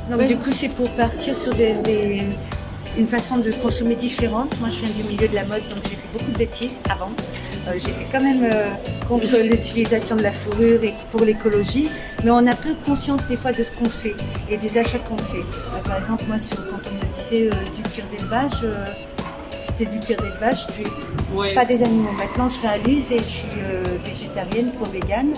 Donc Oui. du coup, c'est pour partir sur une façon de consommer différente. Moi, je viens du milieu de la mode, donc j'ai fait beaucoup de bêtises avant. J'étais quand même contre l'utilisation de la fourrure et pour l'écologie, mais on a peu de conscience des fois de ce qu'on fait et des achats qu'on fait. Par exemple, moi, quand on me disait du cuir d'élevage, c'était du cuir d'élevage, pas des animaux. Maintenant, je réalise et je suis végétarienne, pro-végane.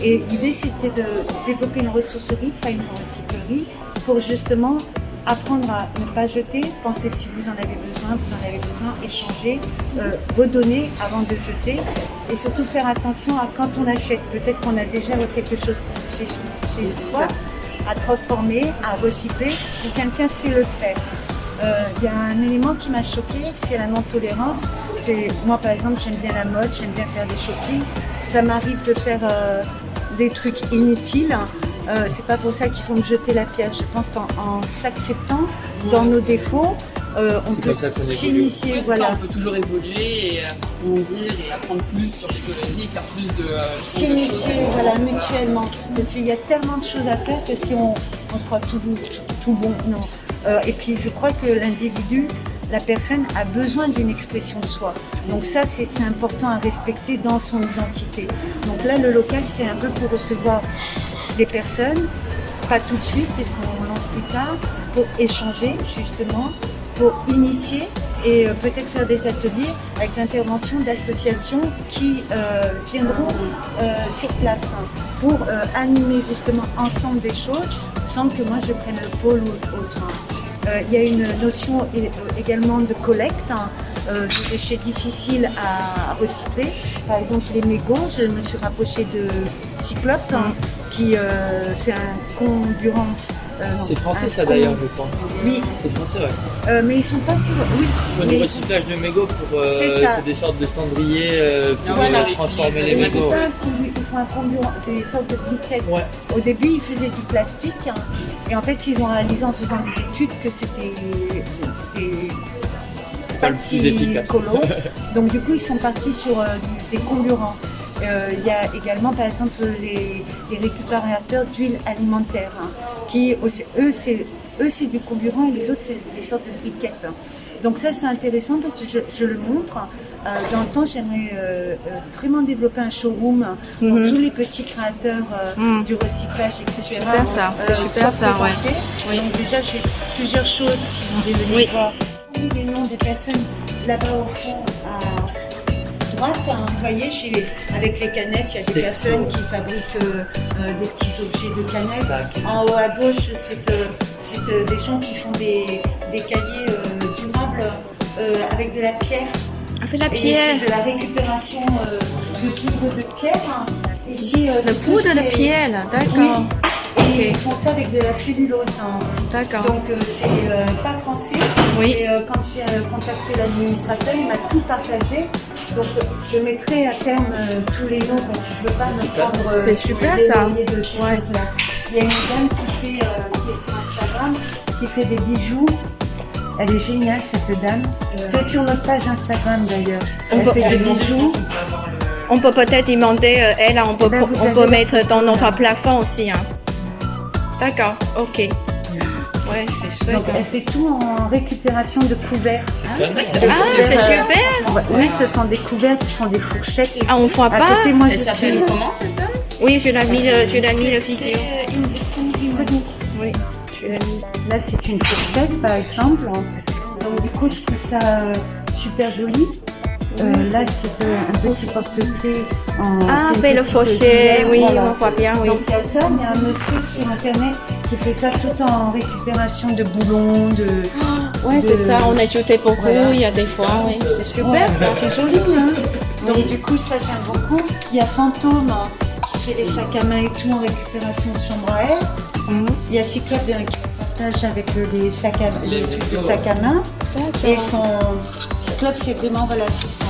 Et l'idée, c'était de développer une ressourcerie, pas une recyclerie, pour justement apprendre à ne pas jeter, penser si vous en avez besoin, échanger, redonner avant de jeter, et surtout faire attention à quand on achète. Peut-être qu'on a déjà quelque chose chez soi à transformer, à recycler, ou quelqu'un sait le faire. Il y a un élément qui m'a choquée, c'est la non-tolérance. Moi, par exemple, j'aime bien la mode, j'aime bien faire des shopping. Ça m'arrive de faire des trucs inutiles. C'est pas pour ça qu'il faut me jeter la pierre. Je pense qu'en s'acceptant dans nos défauts, on peut s'initier. Voilà. On peut toujours évoluer et grandir et apprendre plus sur l'écologie, faire plus de s'initier, voilà, mutuellement. Parce qu'il y a tellement de choses à faire que si on se croit tout bon, non. Et puis je crois que l'individu, la personne a besoin d'une expression de soi. Donc ça, c'est important à respecter dans son identité. Donc là, le local, c'est un peu pour recevoir des personnes, pas tout de suite, parce qu'on lance plus tard, pour échanger justement, pour initier et peut-être faire des ateliers avec l'intervention d'associations qui viendront sur place pour animer justement ensemble des choses sans que moi je prenne le pôle ou autre. Il y a une notion également de collecte, de déchets difficiles à recycler. Par exemple, les mégots, je me suis rapprochée de Cyclope qui fait un comburant. C'est français ça d'ailleurs, je crois. Oui. C'est français, ouais. Mais ils sont pas sur. Oui. Ils font du recyclage de mégots pour. C'est des sortes de cendriers pour transformer les mégots. Ils font un comburant, des sortes de briquettes. Ouais. Au début, ils faisaient du plastique et en fait, ils ont réalisé en faisant des études que c'était pas si écolo. Donc du coup, ils sont partis sur des comburants. Il y a également, par exemple, les récupérateurs d'huile alimentaire, qui, eux, c'est du comburant et les autres, c'est des sortes de briquettes. Donc ça, c'est intéressant parce que je le montre. Dans le temps, j'aimerais vraiment développer un showroom pour tous les petits créateurs du recyclage, etc. C'est super ça, ouais. Oui. Donc déjà, j'ai plusieurs choses si vous voulez venir voir. Les noms des personnes là-bas au fond à droite, vous voyez, avec les canettes, il y a des personnes qui fabriquent des petits objets de canettes. En haut à gauche, c'est des gens qui font des cahiers durables avec de la pierre. Avec la pierre. Et c'est de la récupération de poudre de pierre. Ici, de poudre de pierre, d'accord. Oui. Et ils font ça avec de la cellulose. D'accord. Donc c'est pas français. Oui. Et quand j'ai contacté l'administrateur, il m'a tout partagé. Donc je mettrai à terme tous les noms parce que je ne veux pas me prendre c'est super ça. De choses là. Il y a une dame qui est sur Instagram, qui fait des bijoux. Elle est géniale cette dame. C'est sur notre page Instagram d'ailleurs. Elle fait des bijoux. On peut peut-être demander, elle, on peut mettre dans notre plafond aussi. D'accord, ok. Ouais, c'est chouette. Donc elle fait tout en récupération de couverts. C'est super. Oui, ce sont des couverts, ce sont des fourchettes. Ah, on voit pas. Côté, moi, Elle s'appelle comment cette dame? Oui, tu l'as mis le vidéo. Oui, tu l'as mis. Là, c'est une fourchette, par exemple. Donc, du coup, je trouve ça super joli. Là, c'est un petit porte-clés en... le fauché, oui, voilà. On voit bien, oui. Donc, il y a ça, il y a un monsieur sur Internet qui fait ça tout en récupération de boulons, c'est ça, on a jeté beaucoup, il y a des fois, oui. C'est super, ça. C'est joli, hein. Donc, du coup, ça, j'aime beaucoup. Il y a Fantôme, qui fait les sacs à main et tout en récupération de chambre à air. Il y a Cyclope qui partage avec les sacs à main. Et son Cyclope, c'est vraiment, voilà, c'est ça.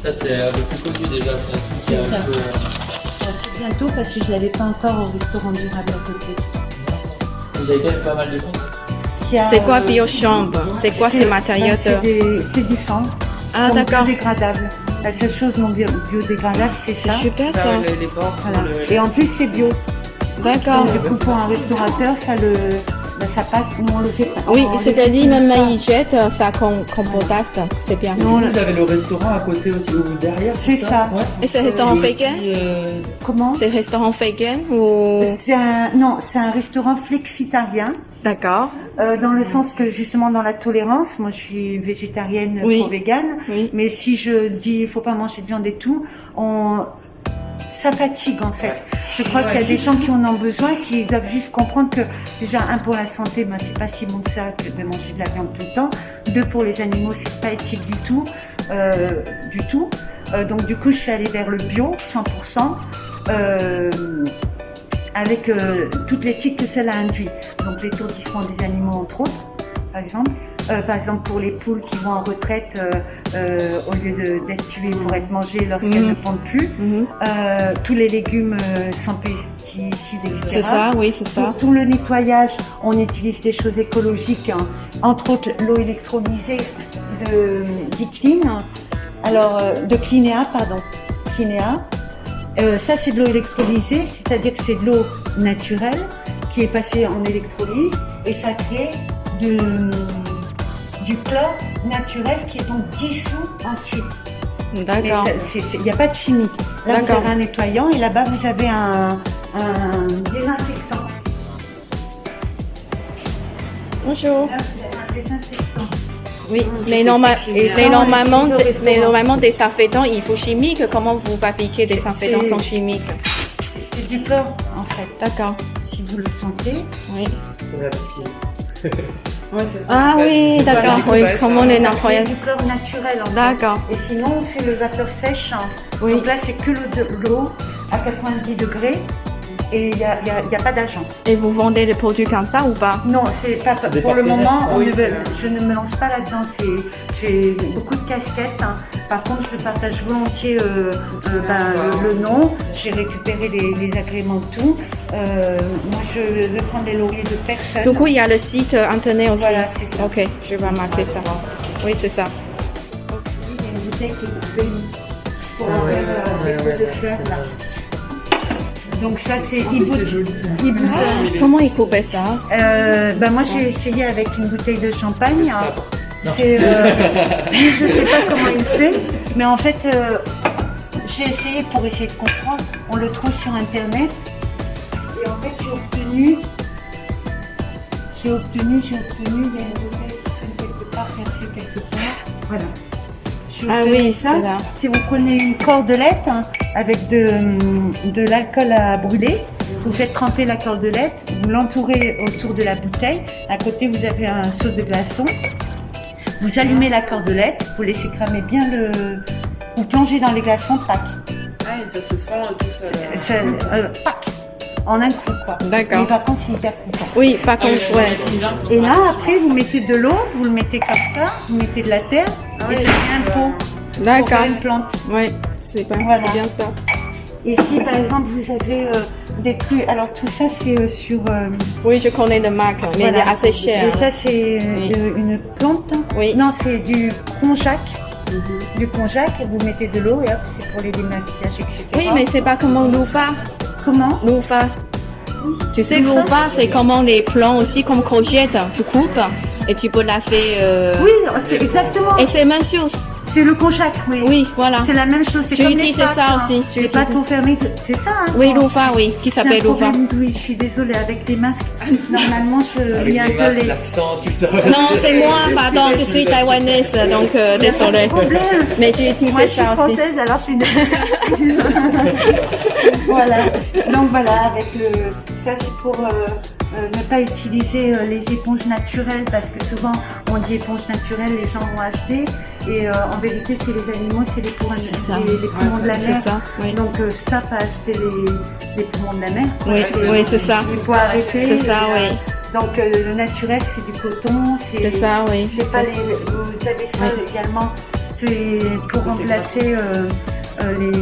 Ça, c'est le plus connu déjà. C'est ça. C'est bientôt parce que je ne l'avais pas encore au restaurant durable à côté. Vous avez quand même pas mal de choses. C'est quoi Biochambre? C'est quoi ces matériaux C'est du chanvre. Ah, d'accord. Biodégradable. La seule chose non biodégradable, c'est ça. C'est super ça. Voilà. Et en plus, c'est bio. D'accord. Du coup, pour un restaurateur, ça ça passe, nous on le fait pas. Oui, On le c'est-à-dire fait même pas. ils jettent, ça compostasse, c'est bien. Non, Vous avez le restaurant à côté aussi ou derrière? C'est ça. Ouais, Et c'est restaurant aussi, vegan? Comment? C'est restaurant vegan ou... Non, c'est un restaurant flexitarien. D'accord. Dans le sens que justement dans la tolérance, moi je suis végétarienne Oui. pour végane, Oui. mais si je dis il faut pas manger de viande et tout, ça fatigue en fait. Je crois qu'il y a des gens qui en ont besoin, qui doivent juste comprendre que déjà un pour la santé, ben, c'est pas si bon que ça que de manger de la viande tout le temps. Deux pour les animaux, c'est pas éthique du tout, donc du coup je suis allée vers le bio 100%. Avec toute l'éthique que cela induit. Donc l'étourdissement des animaux entre autres, par exemple. Par exemple pour les poules qui vont en retraite au lieu d'être tuées pour être mangées lorsqu'elles ne pondent plus. Tous les légumes sans pesticides, etc. C'est ça, oui, c'est ça. Pour tout le nettoyage, on utilise des choses écologiques, hein. Entre autres l'eau électrolysée d'Icline, alors de Clinéa, pardon. Clinéa. Ça, c'est de l'eau électrolysée, c'est-à-dire que c'est de l'eau naturelle qui est passée en électrolyse et ça crée du chlore naturel qui est donc dissous ensuite. D'accord. Il n'y a pas de chimie. Là, vous D'accord. avez un nettoyant et là-bas, vous avez un désinfectant. Bonjour. Là, vous avez un désinfectant. Oui, c'est normalement, des désinfectants, il faut chimique. Comment vous fabriquez des désinfectants sans chimique? C'est du chlore, en fait. D'accord. Si vous le sentez. Oui. Pour la piscine. Ouais, c'est ça. Ah oui, Voilà, d'accord. du coup, Oui, ouais, comment ça- les Ça crée nettoyer? du chlore naturel, en fait. D'accord. Et sinon, on fait le vapeur sèche. Hein. Oui. Donc là, c'est que l'eau à 90 degrés et il n'y a pas d'agent. Et vous vendez les produits comme ça ou pas? Non, c'est pas des pour le partenaires. moment. Oui, c'est vrai. Je ne me lance pas là-dedans. J'ai beaucoup de casquettes. Hein. Par contre, je partage volontiers le nom. J'ai récupéré les agréments de tout. Moi, je vais prendre les lauriers de personne. Du coup, il y a le site internet aussi. Voilà, c'est ça. Ok, je vais marquer ça. Oui, c'est ça. Il y a une bouteille qui est coupée pour Ah ouais, faire des ouais, pousses de fleurs là. Donc ça c'est C'est joli. Comment ils coupaient ça? moi j'ai essayé avec une bouteille de champagne. sabre. Non. C'est, je sais pas comment il fait, mais en fait j'ai essayé pour essayer de comprendre. On le trouve sur internet et en fait j'ai obtenu. Il y a une bouteille qui traîne quelque part, cassée quelque part. Voilà. J'ai Ah obtenu oui, ça. c'est là. Si vous prenez une cordelette hein, avec de l'alcool à brûler, vous faites tremper la cordelette, vous l'entourez autour de la bouteille. À côté, vous avez un seau de glaçons. Vous allumez la cordelette, vous laissez cramer bien vous plongez dans les glaçons, tac. Ah, et ça se fend tout seul. Pac, en un coup, quoi. D'accord. Mais par contre, c'est hyper puissant. Oui, par contre, ouais. Et là, après, vous mettez de l'eau, vous le mettez comme ça, vous mettez de la terre, et ça fait un pot pour D'accord. faire une plante. Oui, c'est bien, Voilà. c'est bien ça. Et si, par exemple, vous avez des trucs... Alors, tout ça, c'est sur... Oui, je connais le marque, mais il est assez cher. Et ça, c'est Oui. une plante. Oui. Non, c'est du konjac. Du konjac, et vous mettez de l'eau, et hop, c'est pour les démaquillages, etc. Oui, mais c'est pas comme l'oufa. Comment? L'oufa. Tu sais, l'oufa, c'est comment les plants aussi, comme courgette. Tu coupes et tu peux la faire. Oui, c'est exactement. Et c'est la même chose. C'est le konjac, oui. Oui, voilà. C'est la même chose. C'est Tu comme utilises les pâtes, ça hein. aussi, tu Les utilises pâtes au fermé, c'est ça, hein. Oui, l'oufa, oui, qui C'est un s'appelle l'oufa. problème, oui, je suis désolée, avec les masques, normalement, je Avec lis un les peu masques, les... l'accent, tout ça. Non, c'est moi, pardon, je suis taïwanaise, donc désolée. problème. Mais tu utilises Moi, je suis ça aussi. française, alors je suis une... Voilà, donc voilà, avec ça c'est pour ne pas utiliser les éponges naturelles, parce que souvent on dit éponges naturelles, les gens vont acheter, et en vérité c'est les animaux, c'est les poumons, ça. les poumons de la mer. C'est ça, oui. Donc stop à acheter les poumons de la mer. Oui, oui, c'est ça. Il faut arrêter. C'est ça, oui. Donc le naturel c'est du coton, C'est ça, oui. c'est pas vous avez ça Oui. également, c'est pour remplacer les...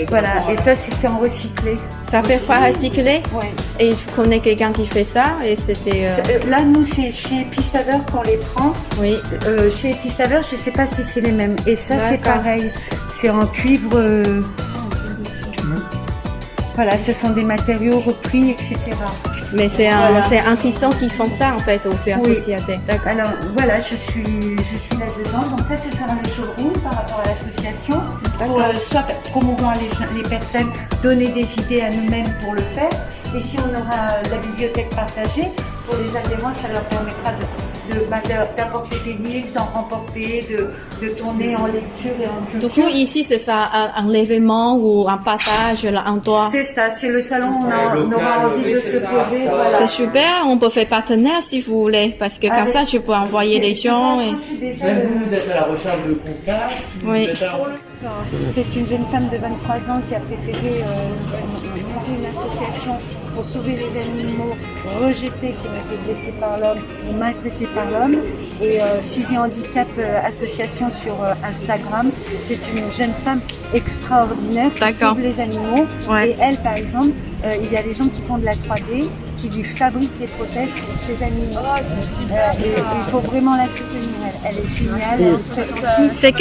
Voilà, et ça c'est fait en recyclé. Ça fait pas recycler. Ouais. Et tu connais quelqu'un qui fait ça et c'était. Là, nous, c'est chez Epicsaveur qu'on les prend. Oui. Chez Epicsaveur, je sais pas si c'est les mêmes. Et ça, c'est D'accord. pareil. C'est en cuivre. Voilà, ce sont des matériaux repris, etc. Mais c'est Voilà. c'est un tisson qui font ça en fait, ou c'est une Oui. société. D'accord. Alors voilà, je suis là-dedans. Donc ça, c'est faire un showroom par rapport à l'association. Pour soit promouvoir les personnes, donner des idées à nous-mêmes pour le faire. Et si on aura la bibliothèque partagée, pour les adhérents, ça leur permettra d'apporter des livres, d'en remporter, de tourner en lecture et en Du culture. coup, ici, c'est ça, un événement ou un partage, là, un toit. C'est ça, c'est le salon où on aura envie de se poser. Voilà. C'est super, on peut faire partenaire si vous voulez, parce que comme Avec- ça, je peux envoyer des gens. Et... Même vous êtes à la recherche de contacts. Oui. Vous êtes à... C'est une jeune femme de 23 ans qui a préféré monter une association pour sauver les animaux rejetés qui ont été blessés par l'homme ou maltraités par l'homme. Et Suzy Handicap Association sur Instagram. C'est une jeune femme extraordinaire qui D'accord. sauve les animaux. Ouais. Et elle, par exemple, il y a des gens qui font de la 3D, qui lui fabriquent des prothèses pour ces animaux. Et il faut vraiment la soutenir. Elle est géniale, elle est très gentille. C'est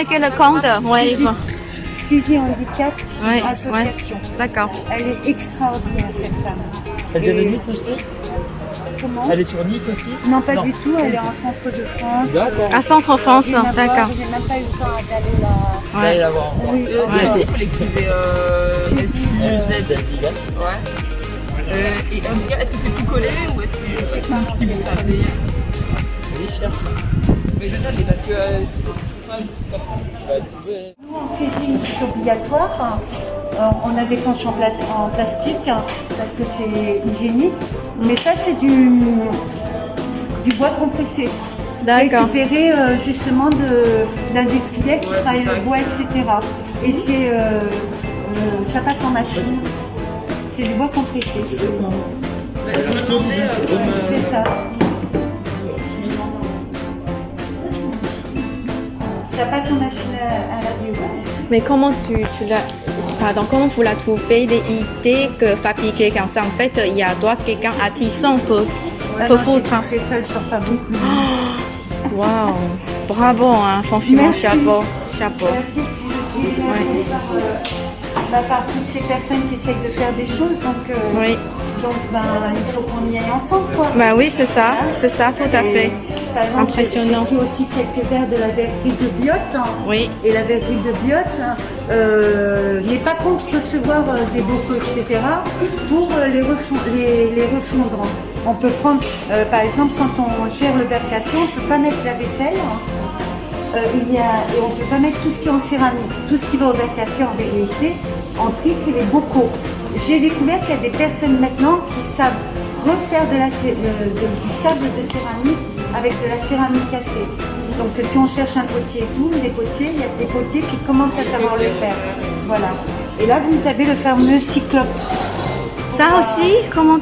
quel compte? Ouais, Suzy- Suzy Handicap Ouais, Association. D'accord. Elle est extraordinaire, cette femme. Elle vient de Et- Nice aussi? Comment? Elle est sur Nice aussi? Non, pas du tout. Elle est en centre de France. D'accord. À Centre-France, Rien à voir, d'accord. j'ai même pas eu le temps d'aller là. Vous allez la voir. Oui, Il faut l'écrire Suzy, et est-ce que c'est tout collé ou est-ce que c'est possible ça fait Allez, cherche. Mais je sais parce que Tu vas trouver. nous, en cuisine, c'est obligatoire. On a des planches en plastique parce que c'est hygiénique. Mais ça, c'est du bois compressé. D'accord. Récupéré justement d'industriels qui travaillent le bois, etc. Et ça passe en machine. C'est du bois compressé. C'est ça. Ça passe en machine à laver. Mais comment comment vous la trouvez des idées que fabriquer comme ça? En fait, il y a quelqu'un artisan peut foutre. Hein. J'ai fait seul sur Paris. Waouh, bravo, hein, franchement, Merci. chapeau, chapeau. Merci. Je suis énervée par toutes ces personnes qui essayent de faire des choses. Oui, Donc il faut qu'on y aille ensemble, quoi. bah oui, c'est ça, tout à fait. Et, par exemple, Impressionnant. J'ai pris aussi quelques verres de la verrerie de Biote. Oui, Et la verrerie de Biote n'est pas contre recevoir des beaux feux, etc. pour les refondre. On peut prendre, par exemple, quand on gère le verre cassé, on ne peut pas mettre la vaisselle. Et on ne peut pas mettre tout ce qui est en céramique. Tout ce qui va au verre cassé, en vérité, en tri, c'est les bocaux. J'ai découvert qu'il y a des personnes maintenant qui savent refaire du sable de céramique avec de la céramique cassée. Donc si on cherche un potier et tout, des potiers, il y a des potiers qui commencent à savoir le faire. Voilà. Et là, vous avez le fameux cyclope. ça aussi, comment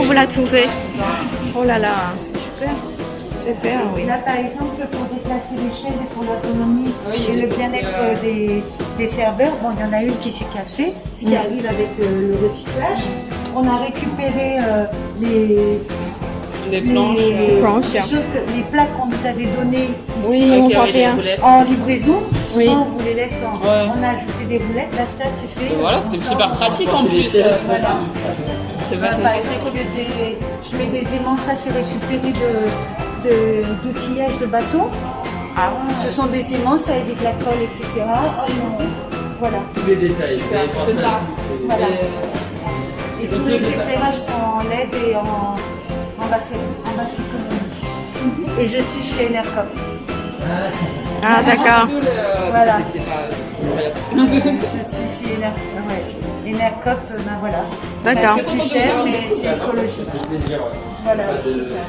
vous la trouvez? Oh là là, c'est super, super, oui. Là, par exemple, pour déplacer les chaises et pour l'autonomie et le bien-être des serveurs, bon, il y en a une qui s'est cassée, ce qui arrive avec le recyclage. On a récupéré les planches. les plats qu'on nous avait donnés ici Oui, on voit bien. en livraison. Oui. Souvent, on vous les laisse Ouais. On a ajouté des roulettes, basta, c'est fait. Voilà, On c'est sort, super on pratique sort. en plus. Voilà. C'est Voilà, vachement par exemple, au lieu je mets des aimants, ça c'est récupéré d'outillage de bateau. Ah Ce sont des aimants, ça évite la colle, etc. Voilà. Tous les détails. c'est ça. Voilà. Et tous les éclairages sont en LED et en basse économie. Et je suis chez Enercop. Ah, d'accord. Voilà. C'est pas Je suis chez Enercop, ben voilà. D'accord. C'est un peu plus cher, mais c'est écologique. Plaisir. Voilà, super.